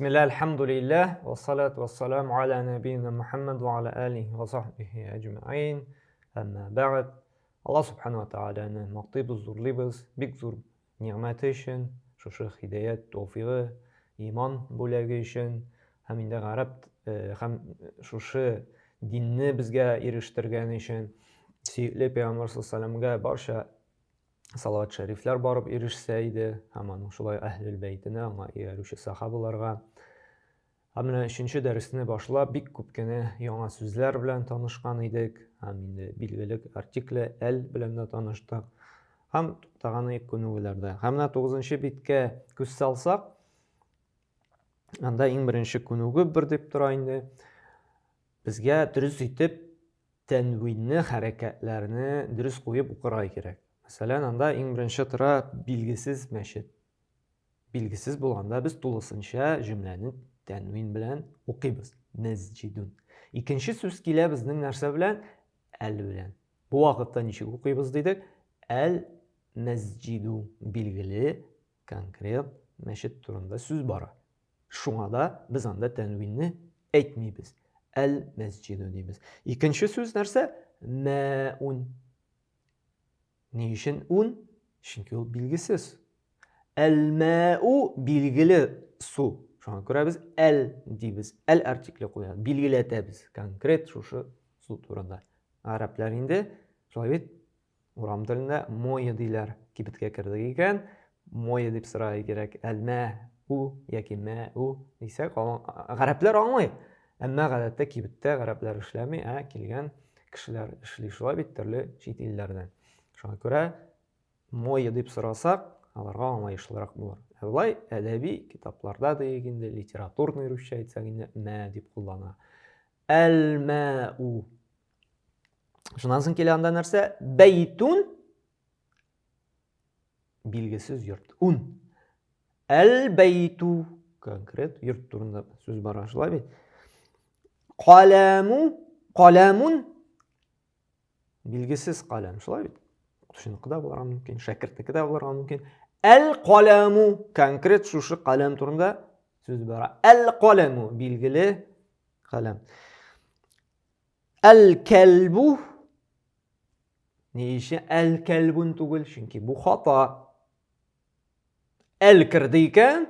بسم الله الحمد لله والصلاة والسلام على نبينا محمد وعلى آله وصحبه أجمعين. أما بعد, Allah subhanahu wa ta'ala'nın maqtib zorlibız, big zor ni'meti için, şuşu hidayet, tawfiqi, iman bölegi için, hem inde garab, hem şuşu dinni bizge eriştirgen için, seyitli Peygamber sallallahu aleyhi ve sellem'e barşa salavat şerifler barıp erişseydi, hemen şulay ehlil beytine, ama erişi sahabalarga. Hamına 3-nче дәресне башлап, бик күп кенә яңа сүзләр белән танышкан идек. Һәм инде билгелек артикле «әл» белән дә таныштык. Һәм туктаган күнегүләрдә. Һәм менә 9-нчы биткә күз салсак, анда иң беренче күнегү бер дип тора инде. Безгә дөрес итеп тәнвинне, хәрәкәтләрне дөрес куеп укырга кирәк. Мәсәлән, анда иң беренче тора билгесез мәчет. Билгесез булганда без тулысынча җөмләне тәнвин белән укыйбыз. Мәсҗидун. Икенче сүз килә безнең нәрсә белән? Әл белән. Бу вакытта ничек укыйбыз дидек? Әл-мәсҗиду. Билгеле, конкрет мәчет турында сүз бара. Шуңа да без анда тәнвинне әйтмибез. Әл-мәсҗиду дибез. Икенче сүз нәрсә? Мәун. Ни өчен ун? Чөнки ул билгесез. Әл-мәу билгеле су. Шуңа күрә без әл дибез. Әл артикле куябыз. Билгеләтәбез. Конкрет шушы су турында. Арәпләр инде шулай бит урам телендә моя диләр. Кибеткә кердек икән, моя дип сорарга кирәк. Әл-мәу яки мәу дисәк, гарәпләр аңлый. Әмма гадәттә кибеттә гарәпләр эшләми, килгән кешеләр эшли шулай бит төрле чит илләрдән. Шуңа күрә моя дип сорасак, аларга аңлаешлырак булыр. Булай әдәби китапларда да инде литературный русча әйтсәк инде мә дип куллана. Әл-мәу. Шуннан соң килә анда нәрсә? Бәйтун. Билгесез йорт. Ун. Әл-бәйту. Конкрет йорт турында сүз бара шулай бит. Каламу. Каламун. Билгесез калам шулай бит. Укытучыныкы да булырга мөмкин, шәкерттеке дә булырга мөмкин. Әл-каламу. Конкрет шушы калам турында сүз бара. Әл-каламу. Билгеле калам. Әл-кәлбу. Ни өчен әл-кәлбун түгел? Чөнки бу хата. Әл кирде икән,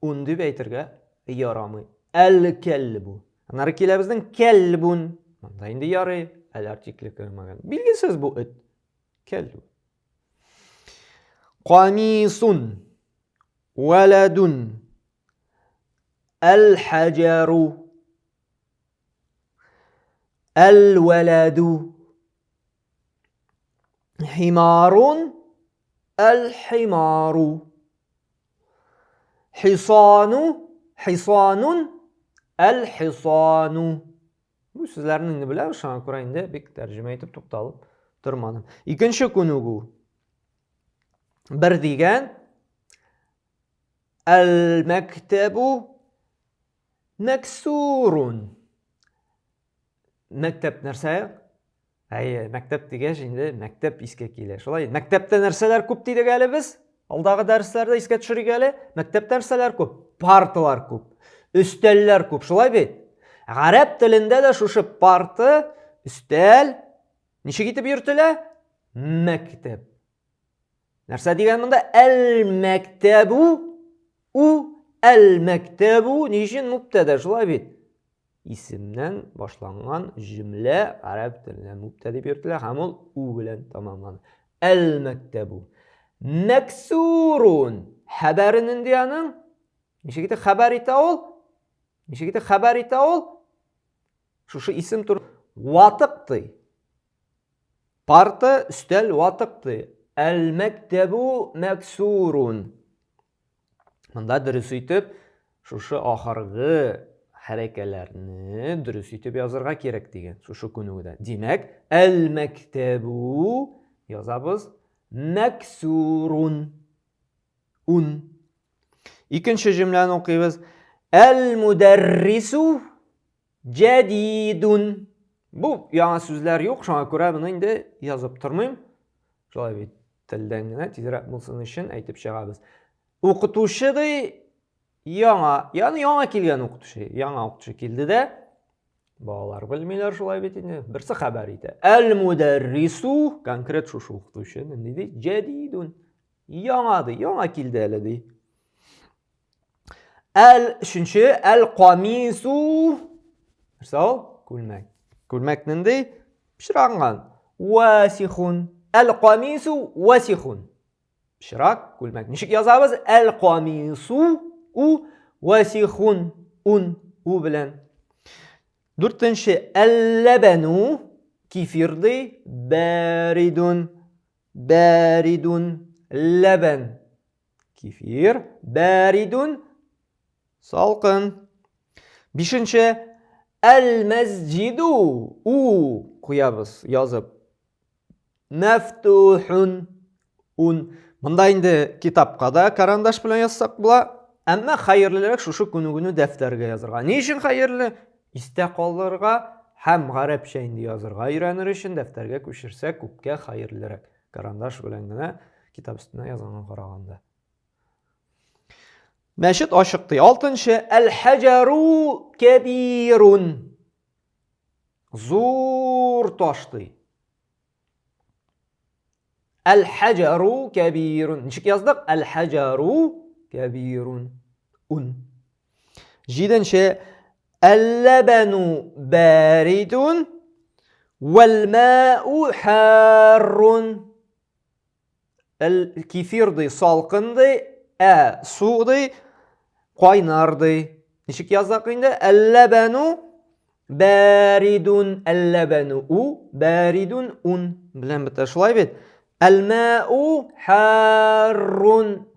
ун дип әйтергә ярамый. Әл-кәлбу. Аннары килә безнең кәлбун. Монда инде ярый. Әл артикле кертмәгән. Билгесез бу эт. Кәлбу. Qamisun. Waladun. Al-hajaru. Al-waladu. Himarun. Al-himaru. Hisanu. Hisanun. Al-hisanu. Bu sözlərni indi bilək, şuna görə indi bik tərcümə etib toxtalıb durmadım. İkinci күнегү. Bir degen el-mektebu meksurun. Mektep нәрсә? Мектеп дигәч инде мектеп искә килә. Шулай, мектептә нәрсәләр күп дидек әле без? Алдагы дәресләрдә искә төшерик әле. Мектептә нәрсәләр күп? Парталар күп, өстәлләр күп. Шулай бит. Гарәп телендә дә шушы парты, өстәл ничек итеп йөртелә? Мектеп. Нәрсә дигән монда? Әл-мәктәбу. Әл-мәктәбу ничен мубтәдә шулай бит. Исемнән башланган җөмлә араб телендә мубтәдә дип йөртелә һәм ул у белән тамамлана. Әл-мәктәбу. Мәксурун. Хәбәрен инде аның. Ничек итеп хәбәр итә ул? Ничек итеп хәбәр итә ул? Шушы исем тур ватыкты. Парты, өстәл ватыкты. Әл-мәктәбу мәксурун. Монда дөрес итеп, шушы ахыргы хәрәкәләрне дөрес итеп язырга кирәк дигән. Шушы күнегүдә. Димәк, әл-мәктәбу язабыз мәксурун. Ун. Икенче җөмләне укыйбыз. Әл-мударрису җадидун. Бу яңа сүзләр юк, шуңа күрә моны инде язып тормыйм. Шулай бит. Телдән генә тизрәк булсын өчен әйтеп чыгабыз. Укытучы яңа келген оқытушы. Яңа оқытушы келді де, балалар білмейлер шулай бетіне. Бірсі хабар еді. Әл-мударрису, конкрет шушы оқытушы. Не дейді? Жадидун. Яңа келді әлі дейді. Үшінші, әл-қамису. Мысал, күлмәк. Күлмәк нендей? Пішіранған. Уасихун. Әл-қамису уасихун. Пішірақ, күлмәк. Нешік язабыз? Әл-қамису уасихун. У білән. Дүртінші, әл-ләбәну. Кефирді. Бәридун. Ләбән. Кефир. Бәридун. Салқын. Бишінші, әл-мәсджиду. Қоябыз, язып. Мәфтухун. Мұнда енді китапқа да карандаш білен yazсақ бұла. Әмі қайырлылық шушы күні дәфтәрге язырға. Не үшін қайырлы? Исте қалдырға, һәм ғарапша инде язырға үйренер үшін дәфтәрге көшірсәк, күпкә қайырлылық. Карандаш білен генә китап үстенә язганга караганда. Мәшет ашықты. Алтыншы, әл-хаджару кәбирун. Зур ташты. Әл-хаджару кәбирун. Ничек яздық? Әл-хаджару кәбирун. Жетінші, әл-ләбәну бәридун. Вәл-мәу харрун. Кефирді салқынды, суды қайнарды. Нешік яздақ енді? Әл-ләбәну бәридун. Әл-ләбәну бәридун. Білен біті шылай бет. Әл-мәу харрун.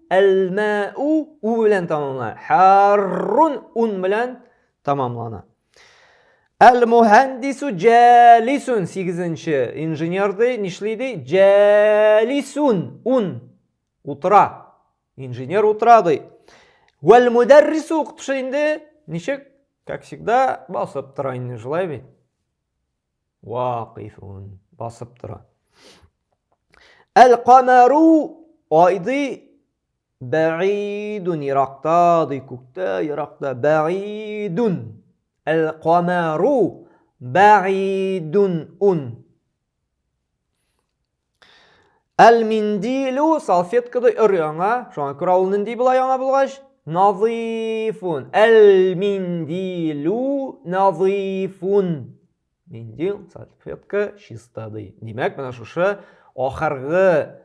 Әл-мәу білен тамамлана. Харрун білен тамамлана. Әл-мухандису жәлисун. 8-ші инженерді нешлейді? Жәлисун. Утыра. Инженер утырады. Вәл-мударрису оқытушы енді нешек? Как всегда, басып тұра енді жылай бет. Вақифун. Басып тұра. Әл-қамару айды бәғидун. Ирақтады. Көкті ирақта. Бәғидун. Әл-қамару бәғидун. Әл-миндилу салфеткады яңа. Шоңа күрауыл нендей бұла яңа бұлғаш? Назифун. Әл-миндилу назифун. Миндил салфетка чистады. Демәк, мұна шушы ақырғы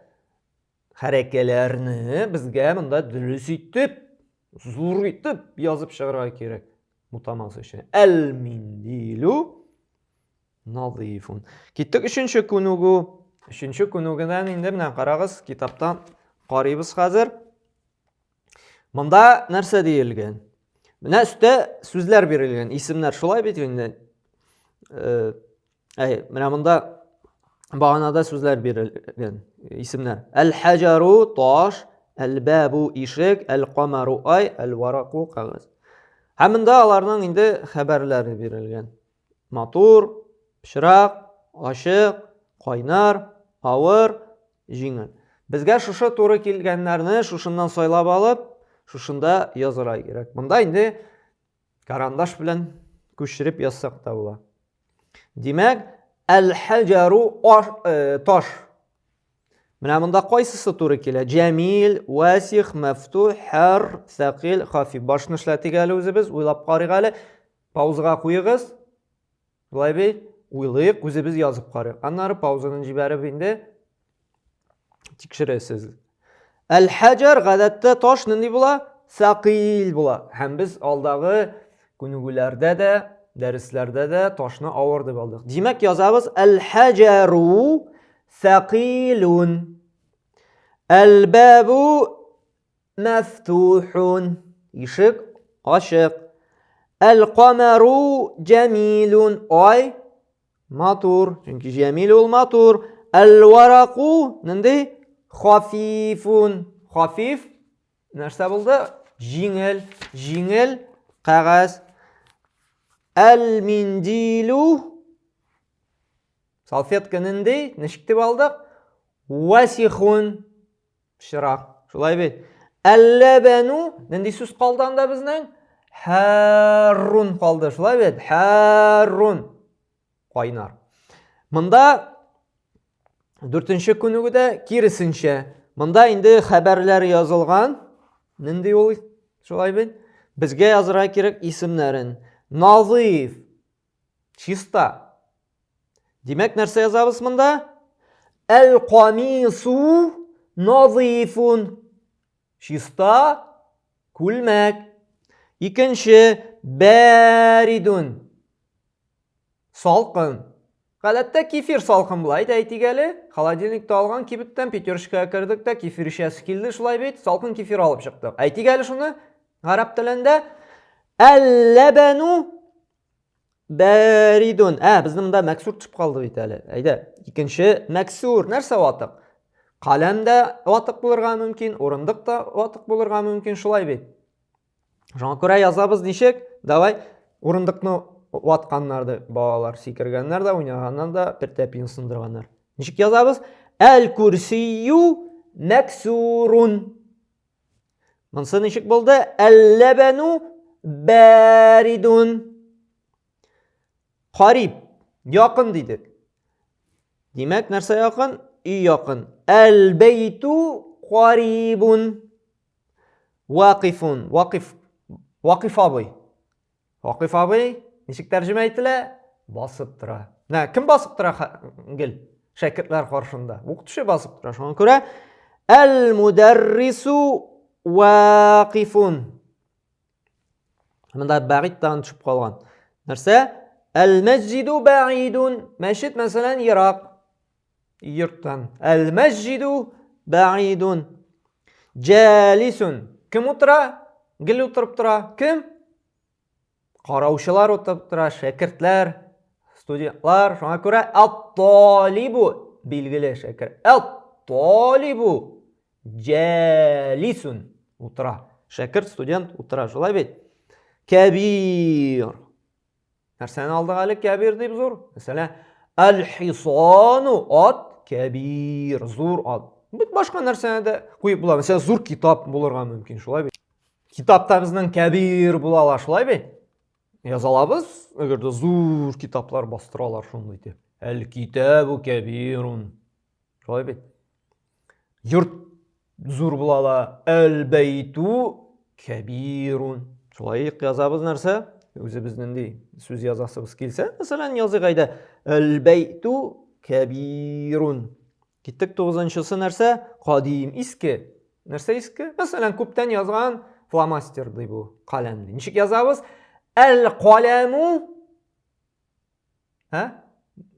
хәрәкелерні бізге мұнда дүріс етіп, зур етіп язып шығырға керек. Мутамасы үшін. Әл-миндилу назифун. Кеттік үшінші күнігу. Үшінші күнігінен енді мінен қарағыз, китаптан қарибыз қазір. Мұнда нәрсе дейілген? Міне үсті сөзлер берілген, исімлер шулай бетігінде. Міне мұнда бағанада сөзлер берілген, исімлер. Әл-хаджару таш, әл-бәбу ишек, әл-қамару ай, әл-варақу қағыз. Әмінді аларының енді хәбәрлері берілген. Матур, пішірақ, ашық, қайнар, ауыр, жеңіл. Бізге шушы туры келгенлеріні шушындан сайлап алып, шушында языра керек. Мұнда енді карандаш білен көшіріп yazсақ та була. Демәк, әл-хаджару таш. Менә мұнда қайсысы туры келе? Жәмил, васих, мәфтух, хар, сақил, хафиф. Башны эшләтик әле үзебез, уйлап карыйк әле. Паузаға куйыгыз. Булай бит, уйлыйк, үзебез язып карыйк. Аннары паузаны җибәреп инде тикшерәсез. Әл-хаджар гадәттә таш нинди була? Сақил була. Һәм без алдагы күнегүләрдә дә, дәресләрдә дә ташны авыр дип алдык. Димәк язабыз әл-хаджару сақилун. Әл-бабу мәфтухун. Ишек ашык. Әл-камару җамилун. Ай матур. Чөнки җамил ул матур. Әл-варақу нинди? Хафифун. Хафиф нәрсә булды? Җиңел кагаз. Әл-миндилу салфетка нинди? Ничек дип алдык? Васихун. Пишрак. Шулай бит. Әлләбәну, нендей сүз қалды анда біздің? Харрун қалды, шулай бет? Харрун. Қайнар. Мында 4-ші күнігіде кирісінше. Мында енді хәбәрләр язылған. Нендей ол? Шулай бет? Бізге язырға керек исемнәрін. Назиф. Чиста. Демек, нәрсе язабыз мында? Әл-қамису назифун. Чиста күлмәк. Икенче бәридун. Салқын. Ғалатта кефир салқын бұлайды әйтігәлі. Холодильникті алған кибіттен пятершкаға кірдік та кефир ішәсі келді, шылай бейт, салқын кефир алып шықтық. Әйтігәлі шуны ғарап тілінде әл-ләбәну бәридун. Біздің мұнда мәксур түшіп қалды бейт әлі. Әйді, икенче мәксур. Нәрсе ватық? Қалам да ватық болырға мүмкін, орындық та ватық болырға мүмкін, шулай бейт. Жаңа көре язабыз нешек? Давай, орындықны ватқаннарды, балалар секіргенлер да, ойнағаннан да бір тәпейін сындырғанлар. Нешек язабыз? Әл-күрсию мәксурун. Мұнсы нешек болды? Әл-ләбәну бәридун. Қариб, яқын дейдік. Демек, нәрсе яқын? Үй яқын. Әл-бейту қарибун. Вақифун. Вақиф абый. Вақиф абый, нешік тәржіме айтылы? Басып тұра. Кім басып тұра гіл? Шәкіртлер қаршында. Оқытушы басып тұра. Шоңа көре. Әл-мударрису вақифун. Мұнда бәғиттан түшіп қалған. Нәрсе? Әл-мәджиду бәғидун. Мәшіт, мәселен, Ирақ. Йұрттан. Әл-мәджиду бәғидун. Жәлисун. Кім отыра? Гіл отырып тұра. Кім? Қараушылар отырып тұра. Шәкіртлер, студентлар. Шоңа көре әт-талибу. Белгілі шәкір. Әт-талибу жәлисун. Отыра. Шәкірт, студент отыра. Жолай бет. Кәбир. Нәрсені алдық әлі кәбир дейбіз зор. Мәселен, әл-хисану ат, кәбир, зор ат. Бұд башқа нәрсені де қойып бұла. Мәселен, зор китап болырға мүмкін. Шолай бет. Китапта біздің кәбир бұлала. Шолай бет. Язалабыз, егерде зор китаплар бастыралар шоны дейді. Әл-китабу кәбирун. Шолай бет. Йұрт зор бұлала. Әл-бейту кәбирун. Шолай язабыз нәрсе? Өзі біздің дей сөз язасыбыз келсе. Мәселен, язы қайда? Әл-бейту кәбирун. Кеттік 9-шысы нәрсе? Қадим, иске. Нәрсе иске? Мәселен, көптен yazған фломастер дей бұл қаламды. Нешік язабыз? Әл-қаламу.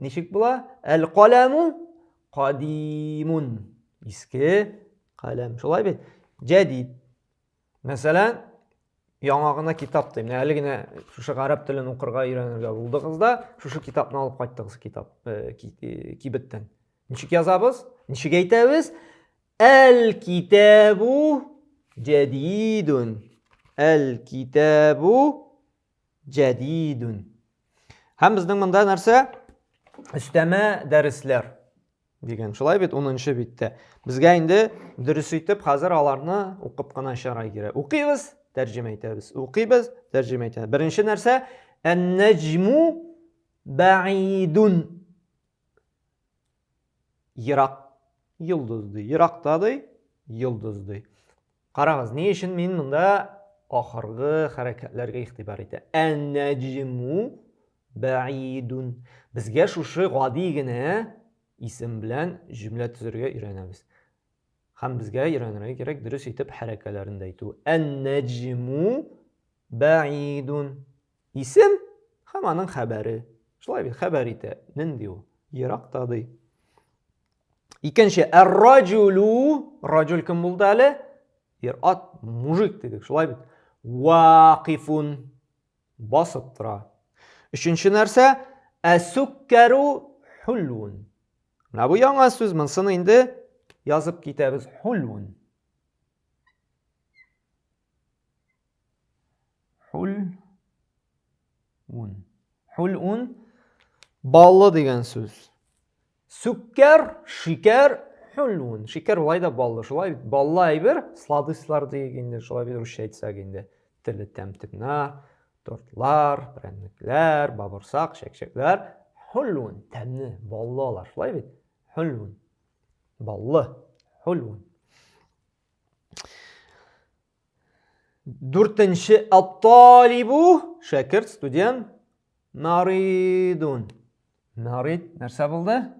Нешік бұла? Әл-қаламу қадимун. Иске қалам. Шолай бет. Жәдид. Мәселен, яңағына китап дейм. Әлігіне шушы ғарап тілін оқырға үйренерге болдығызда, шушы китапны алып қайттығыз кибіттен. Нешік язабыз? Нешік әйтәбіз? Әл-китабу жәдидун. Әл-китабу жәдидун. Һәм біздің мұнда нәрсе? Үстәмә дәріслер деген. Шулай бет 10-шы бетті. Бізге енді дұрыс үйтіп, қазір аларны оқып қана шарай керек. Оқиғыз? Тәржім айтабыз. Оқибыз, тәржім айтабыз. Бірінші нәрсе, ән-нәжму бәғидун. Ирақ, йылдызды. Ирақтады, йылдызды. Қарағыз, не үшін мен мұнда ақырғы харакетлерге иқтибар еті. Ән-нәжму бәғидун. Бізге шушы ғадигіне исім білән жүмлә түзірге үйренеміз. Һәм бізге үйренерге керек дұрыс етіп хәрәкәләрін әйту. Ән-нәҗму бәғидун. Исем һәм аның хәбәре. Шулай бит хәбәр итә. Нинди ул? Ерактады. Икенче әр-раҗулу. Раҗул кем булды әле? Ат, мужик дидек. Шулай бит. Вақифун. Басып тора. Өченче нәрсә? Әс-суккару хулун. Менә бу яңа сүз. Монсыны инде yazıp kitəbiz hulun. Hulun. Hulun ballı degen söz. Sükker, şeker, Хулун. Шикер улай да баллы. Шулай баллы әйбер, сладыслар дегенде, шулай бит русча әйтсәк инде. Теле тәмтегнә, тортлар, прәннекләр, бабырсак, шәкшәкләр. Хулун. Тәмле, баллылар. Шулай бит. Хулун. Баллы. Хулун. Дүртенче ат-талибу, шәкерт, студент. Маридун. Марид нәрсә булды?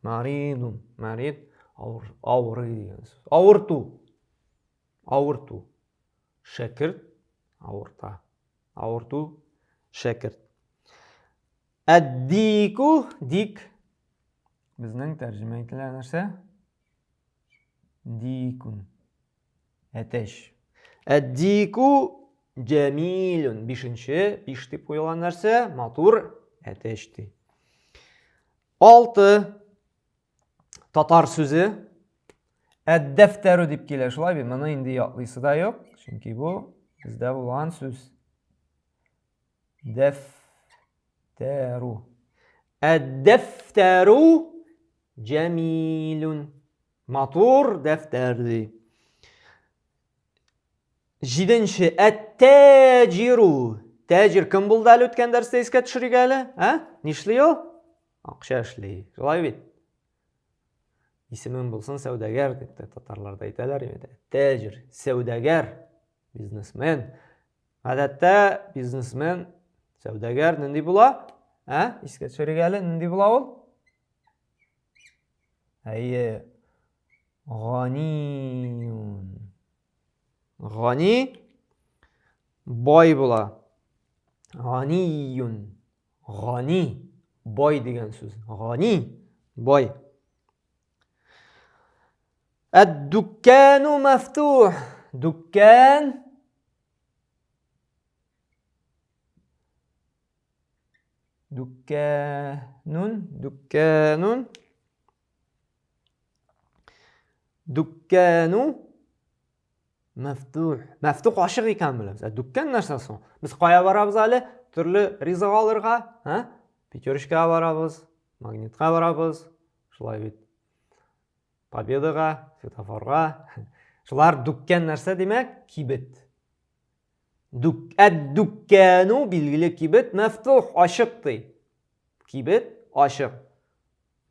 Маридун. Марид авырый. Авырту. Шәкерт авырта. Авырту шәкерт. Әддику, дик. Безнең тәрҗемә ителгән нәрсә? Дикун. Әтәш. Әддику җәмилун. Бишенче, биш дип куелган нәрсә? Матур әтәшти. 6. Татар сүзе. Әд-дәфтәру дип килә, шулай бит. Моны инде яклыйсы да юк, чөнки бу бездә булган сүз. Дәфтәру. Әд-дәфтәру җәмилун. Матур дәфтәрди. 7. Әт-тәҗиру. Тәҗир кем булды әле үткән дәрестә искә төшерик әле? Нишли ул? Акча эшли. Шулай бит. Исемен булсын сәүдәгәр дип татарларда әйтәләр инде. Тәҗир, сәүдәгәр, бизнесмен. Гадәттә бизнесмен, сәүдәгәр нинди була? Искә төшерик әле, нинди була ул? Әйе. Ганиюн. Гани бай була. Ганиюн. Гани бай дигән сүз. Гани бай. Әд-дүккәну мәфтух. Дүккән. Дүккәнун. Мәфтух. Мәфтух ашык икән беләбез. Дүккән нәрсә соң? Без кая барабыз әле? Төрле ризык алырга, Пятерочка барабыз, Магнитка барабыз. Шулай бит. Победаға, светофорға. Шулар дүккән нәрсә димәк? Кибет. Әд-дүккәну билгеле кибет, мәфтух ашык ди. Кибет ашык.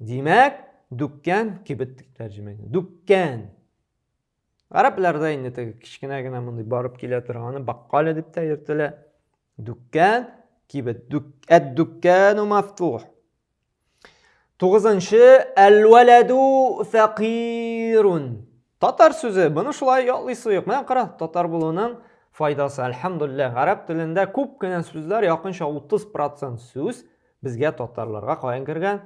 Димәк, дүккән кибет дип тәрҗемә ителә. Дүккән. Арабиларда инде кичкенә генә мондай барып килә торганы баккаль дип тә йөртелә. Дүккән, кибет. Әд-дүккәну мәфтух. 9. Әл-вәләду фәқирун. Татар сүзе. Буны шулай яклыйсы юк. Менә кара, татар булуның файдасы. Әлхәмдүлилләһ. Араб телендә күп кенә сүзләр, якынча 30% сүз безгә татарларга каян кергән?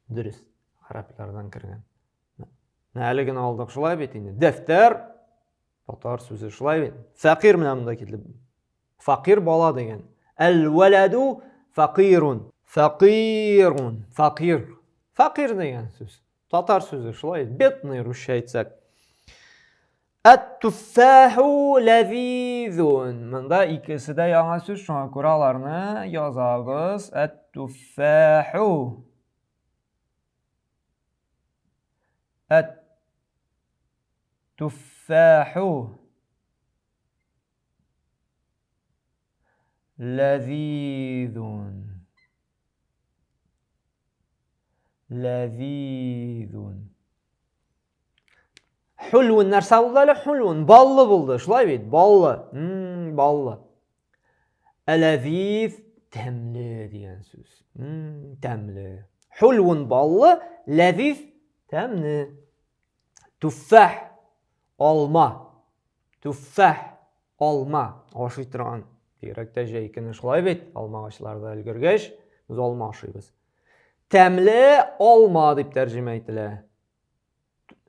Дөрес. Арабилардан кергән. Әле генә алдык шулай бит инде. Дәфтәр татар сүзе шулай бит. Фәқир менә монда килде. Фақир бала дигән. Әл-вәләду фәқирун. Фәқирун. Фақир. Фақир дигән сүз. Татар сүзе шулай. Бедный русча әйтсәк. Әт-туффаху ләзизун. Монда икесе дә яңа сүз, шуңа күрә аларны язабыз. Әт-туффаху. Әт-туффаху ләзизун. Ләзизун. Хулун нәрсә булды әле? Хулун. Баллы булды. Шулай бит. Баллы. Баллы. Ләзиз тәмле дигән сүз. Тәмле. Хулун баллы, ләзиз тәмле. Туффах алма. Туффах алма. Ашый торган. Директә җәйкене шулай бит. Алма агачларда өлгергәч, без алма ашыйбыз. Тәмле алма дип тәрҗемә ителә.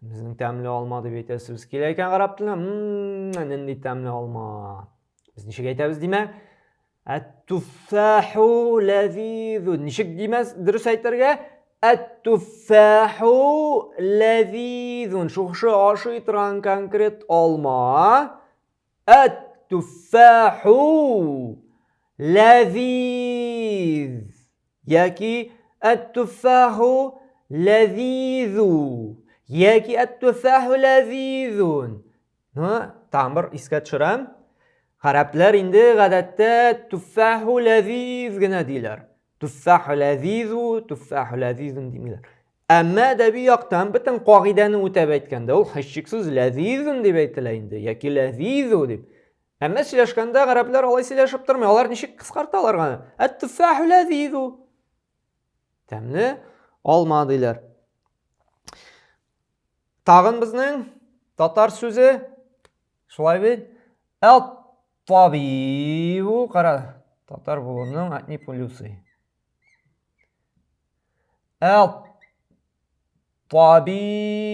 Безнең тәмле алма дип әйтәсебез килә икән гарәп телендә. Нинди тәмле алма? Без ничек әйтәбез димәк? Әт-туффаху ләзизун. Ничек димәс? Дөрес әйтергә? Әт-туффаху ләзизун. Шушы ашый торган конкрет алма. التفاح لذيذ. ياكي التفاح لذيذ. ياكي التفاح لذيذ. تعمر إسكات شرام. Araplar indi гадәттә туффаху ләзиз генә диләр. Туффаху ләзизу, туффаху ләзизун димиләр. Әмма әдәби яктан бөтен кагыйдәне үтәп әйткәндә ул һичшиксез ләзизун дип әйтелә инде, яки ләзизу дип. Әмма сөйләшкәндә гарәпләр алай сөйләшеп тормый, алар ничек кыскарталар гына? Ат-туффаху ләзизу. Тәмле алма диләр. Тагын безнең татар сүзе шулай бит. Табибу, қара, татар болуының атни полюсы. Табибу.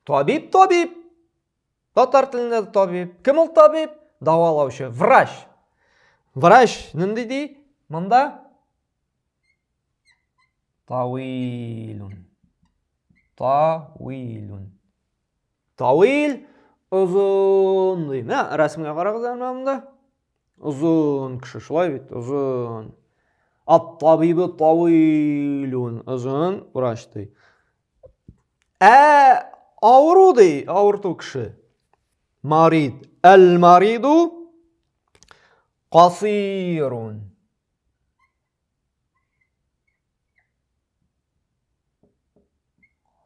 Табиб, табиб. Татар тілінде табиб. Кім ол табиб? Давалаушы. Врач. Врач. Німді дей? Мұнда? Тауилун. Тауилун. Тауил. Uzun deyim. Rəsmə qarağızlar məmdə? Uzun kişi, şulay bit, uzun. At-tabibi tavilun. Uzun, vraç dey. Avru dey, avurtu kişi. Marid. El-maridu qasirun.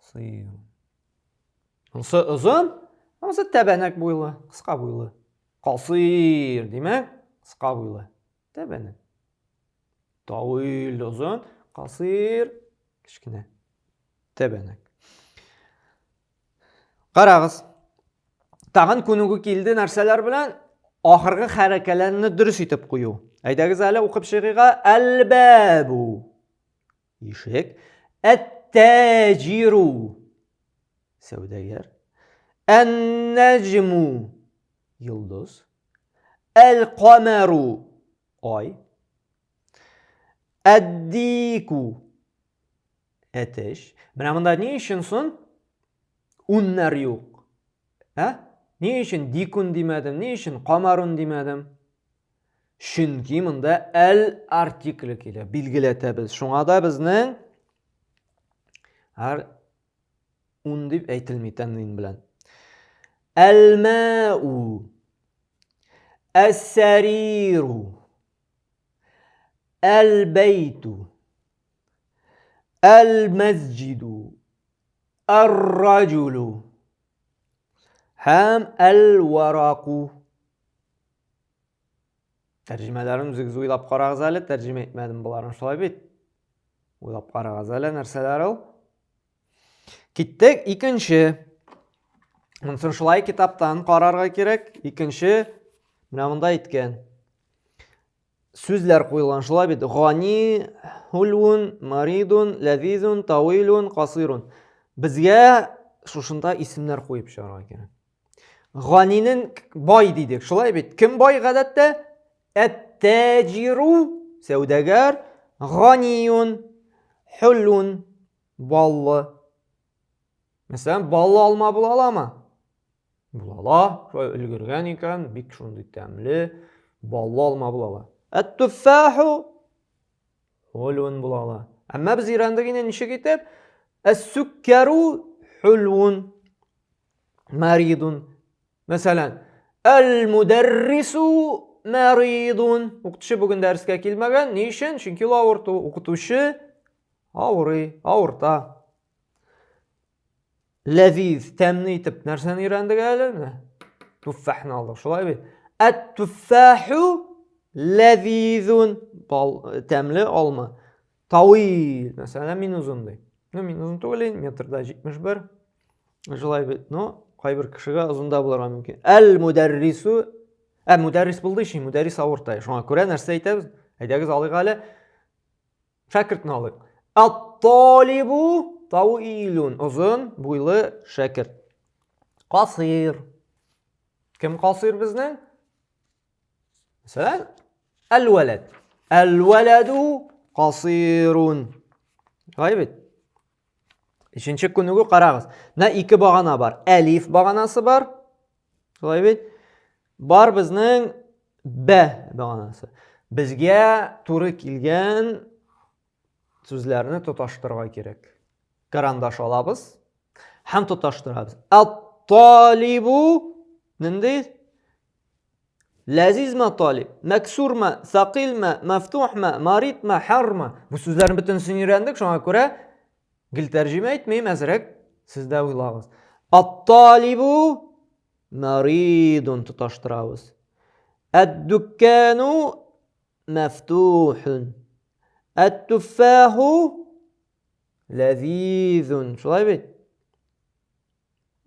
Qasirun. Uzun? Hamısı təbənək boylu, qısqa boylu. Qasir demək, qısqa boylu. Təbənək. Tavil uzun, qasir, kiçkinə. Təbənək. Qarağız. Tağın konuğu kildi nərsələr bilən axırғы xərəkələrini dürüst itib qoyu. Əydəqiz hələ oxub şiqiqa əl-bəbu. Yişik. Ət-təciru. Səudəgər. El-necmu yıldız. El-kameru ay. Ed-diku ateş. Bana bunda ne işinsin? Unlar yok. Ne işin dikun demedim? Ne işin kamerun demedim? Çünkü bunda el artikli ile bilgiletəbiz. Şuna da bizning her un deb aytilmaydigan bilan. El-ma'u, el-sariru, el-beytu, el-mescidu, el-raculu, hem el-varaku. Tərcümələrim üzüqüz oylab qarağız hələ, tərcümə etmədim bunların şulay bit. Oylab qarağız hələ, nərsələr ol. Gittik ikinci. Münsin şulay kitaptan qararga kerek. İkinci, münamında etken. Sözler qoyulan şulay bit. Gani, hulun, maridun, lezizun, tavilun, qasirun. Bizge şuşunda isimler qoyup şarga kerek. Gani'nin boy dedik. Şulay bit. Kim boy gadette? Et-taciru, sevdegar. Ganiyun, hulun, ballı. Mesela ballı alma bulala mı? Bulala. Şöyle ülgürgen iken bik şunday təmli. Ballı alma bulala. Et-tuffahu hulun bulala. Ama biz İran'da yine nişe gitip es-sükkeru hulun maridun. Mesela el-muderrisu maridun. Okutuşu bugün derske kelmegen. Ne için? Çünkü okutuşu ağırta. Leziz, təmni itib. Nərsəni İranda gəlir? Tuffahını aldık. Şulay bir. Et-tuffahu lezizun. Təmli alma. Tavil. Mesela min uzun deyil. Min uzun to'g'li metrda 71. Şulay bir. Qay bir kishiga uzunda bo'larga mumkin. El-mudarrisu. Mudarris bo'ldi ishi. Mudarris o'rta. Shunga ko'ra narsa aytamiz. Aytamiz olaylik hali. Shakirdni olaylik. At-talibu tawilun. Uzun bo'yli shakird. Qasir. Kim qasir bizning? Masalan, el-walad. El-waladu qasirun. G'oyib. Üçüncü konuyu qarağız. Ne iki bağana var? Elif bağanası var. Шулай бит? Бар безнең бә баганасы. Безгә туры килгән сүзләрне тоташтырырга кирәк. Карандаш алабыз һәм тоташтырабыз. Ат-талибу нинди? Ләзизме талиб? Мәксурме? Сақилме? Мәфтухме? Маритме? Хармы? Бу сүзләрнең бөтенсен өйрәндек, шуңа күрә гел тәрҗемә әйтмәйм, әзрәк сез дә уйлагыз. Ат-талибу маридун тоташтырабыз. Ад-дуккану мәфтухун. Ат-туффаху ләзизун. Шулай бит?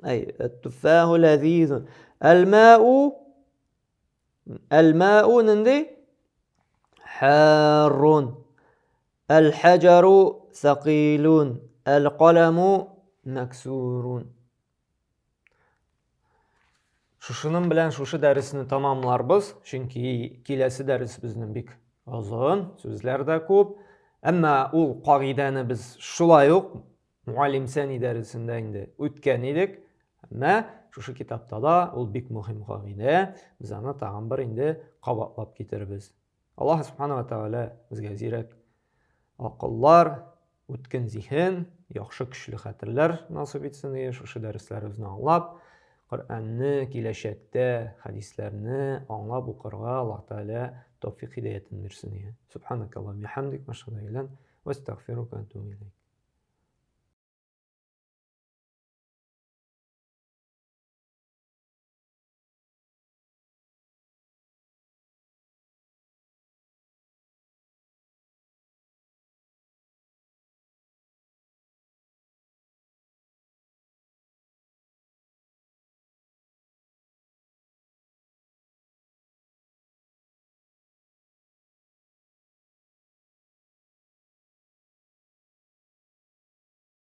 أي التفاح لذيذ. الماء نندي حار. الحجر ثقيل. القلم مكسور. Шушының белән шушы дәресне тамамларбыз, чөнки киләсе дәрес безнең бик озын, сүзләр дә күп. Әмма ул кагыйдәне без шулай ук Муаллим Сәни дәресендә инде үткән идек. Әмма шушы китапта да ул бик мөһим кагыйдә. Без аны тагын бер инде кабатлап китербез. Аллаһ Субхана ва Тааля безгә зирәк акыллар, үткен зиһен, яхшы көчле хәтерләр насыйп итсен диye шушы дәресләребезне аңлап, Коръәнне киләчәктә, хәдисләрне аңлап укырга Аллаһ Тааля тәүфыйк һидаятын бирсен диye. Субханакаллаһумма ва бихамдик, ашһadu ан ла илаһа илля анта, ва астагфирука ва атубу илейк.